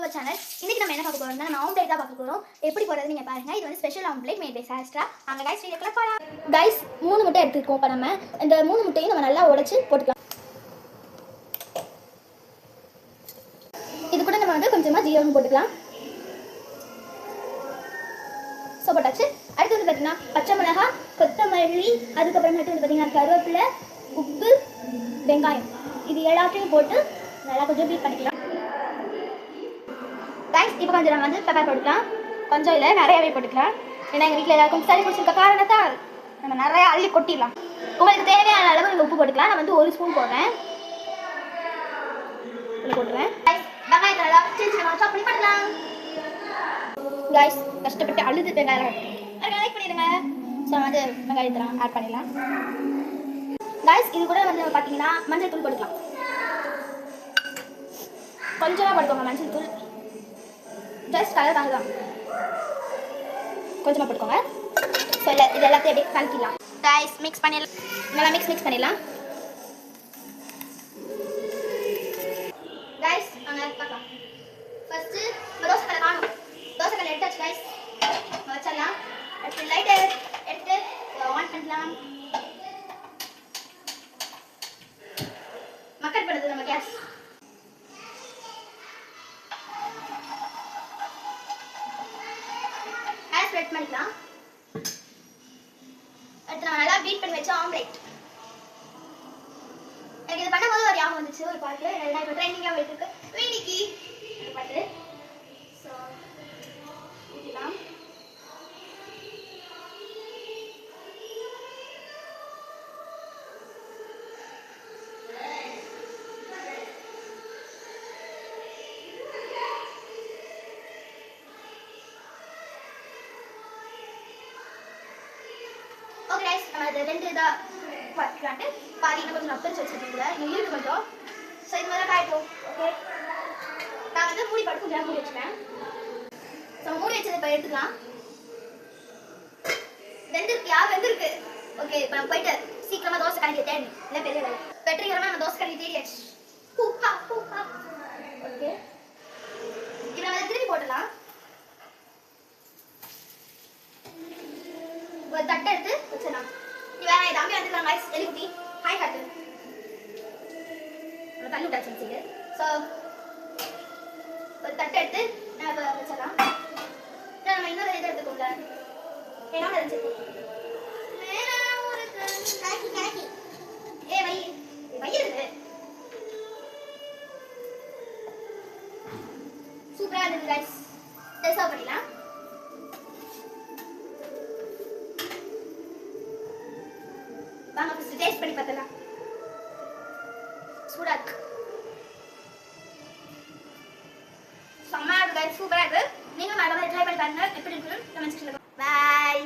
Our channel. இன்னைக்கு நம்ம என்ன பார்க்க போறோம்னா நம்ம ஆம்லேட் தான் பார்க்க போறோம். எப்படி போறது நீங்க பாருங்க. இது வந்து special omelette made by Sastra. அங்க गाइस வீடியோக்குள்ள போலாம். गाइस 3 முட்டை எடுத்துக்கோம். இப்ப நம்ம இந்த 3 முட்டையும் நம்ம நல்லா உடைச்சு போட்டுக்கலாம். இது கூட நம்ம வந்து கொஞ்சமா ஜீரகம் போட்டுக்கலாம். சோ போட்டாச்சு. அடுத்து வந்து பாத்தீங்கன்னா பச்சை மிளகாய், கொத்தமல்லி, அதுக்கு அப்புறம் வந்து பாத்தீங்கன்னா கருவேப்பிலை, உப்பு, வெங்காயம் இது எல்லாத்தையும் போட்டு நல்லா கொஞ்சம் பீட் பண்ணிக்கலாம். गाइस இப்போ கொஞ்சம் நம்ம வந்து பெப்பர் போட்டுக்கலாம். கொஞ்சம் இல்லை நிறையவே போட்டுக்கலாம். ஏன்னா எங்கள் வீட்டில் எல்லாருக்கும் சளி பிடிச்சிருக்க காரணத்தால் நம்ம நிறைய அள்ளி கொட்டிடலாம். உங்களுக்கு தேவையான அளவு நீங்கள் உப்பு போட்டுக்கலாம். நான் வந்து 1 ஸ்பூன் போடுறேன். போட்டுருவேன். வெங்காயத்தை நல்லா சின்ன சாப் பண்ணி பண்ணலாம். गाइस கஷ்டப்பட்டு அழுது வெங்காயம் லைக் பண்ணிடுங்க. ஸோ வந்து வெங்காயத்தை ஆட் பண்ணிடலாம். गाइस இது கூட வந்து பார்த்தீங்கன்னா மஞ்சள் தூள் போட்டுக்கலாம். கொஞ்சமாக போட்டுக்கோங்க மஞ்சள் தூள். ஜஸ்ட் கலர் தான் கொஞ்சமாக போட்டுக்கோங்க. ஸோ இல்லை இது எல்லாத்தையும் அப்படியே கலக்கிடலாம். गाइस மிக்ஸ் பண்ணிடலாம். நல்லா மிக்ஸ் பண்ணிடலாம். गाइस அங்கே பார்க்கலாம். ஃபஸ்ட்டு தோசைக்கல்லை காணும். தோசைக்கல்லை எடுத்தாச்சு गाइस. வச்சிடலாம். எடுத்து லைட்டர் எடுத்து ஆன் பண்ணலாம். மக்கட் பண்ணுறது நம்ம கேஸ். ஸ்ப்ரெட் பண்ணிக்கலாம். அடுத்து நம்ம நல்லா பீட் பண்ணி வச்ச ஆம்லேட். எனக்கு இது பண்ணும்போது ஒரு ஞாபகம் வந்துச்சு. ஒரு பாட்டு நல்லா இப்போ ட்ரெண்டிங்காக போயிட்டு இருக்கு. வீடிக்கு பாட்டு. ஸோ ஊற்றிக்கலாம். ஓகே गाइस நம்ம இது ரெண்டு இதா பார்த்துட்டு பாதி இன்னும் கொஞ்சம் நப்பரிச்சு வச்சிருக்கீங்க. இன்னும் இருக்கு கொஞ்சம். ஸோ இது மாதிரி காய்ப்போம். ஓகே நான் வந்து மூடி படுத்து கொஞ்சம் மூடி வச்சுட்டேன். ஸோ மூடி வச்சதை இப்போ எடுத்துக்கலாம். வெந்திருக்கு. ஓகே இப்போ நம்ம போயிட்டு சீக்கிரமாக தோசை கரண்டி தேடி இல்லை பெரிய வேலை வெற்றிகரமாக நம்ம தோசை கரண்டி தேடியாச்சு. ஓகே இப்போ நம்ம திருப்பி போடலாம். ஒரு தட்டை எடுத்து வச்சிடலாம். நீ வேற தம்பி வந்துக்கலாம் गाइस. எலிக்குட்டி ஹாய் காட்டு. நம்ம தள்ளி விட்டாச்சு வச்சுட்டு. ஸோ ஒரு தட்டை எடுத்து நம்ம வச்சிடலாம். நம்ம இன்னொரு இதை எடுத்துக்கோங்க. என்னோட இருந்துச்சு ஏ வயிறு சூப்பரா இருக்கு गाइस. டேஸ்ட் பண்ணிடலாம். வாங்க ஃபர்ஸ்ட் டேஸ்ட் பண்ணி பார்த்தலாம். சூடா இருக்கு. செம்ம இருக்கு गाइस. சூப்பரா இருக்கு. நீங்க மறக்காம ட்ரை பண்ணி பாருங்க. எப்படி இருக்குன்னு கமெண்ட் செக்ஷன்ல. பை.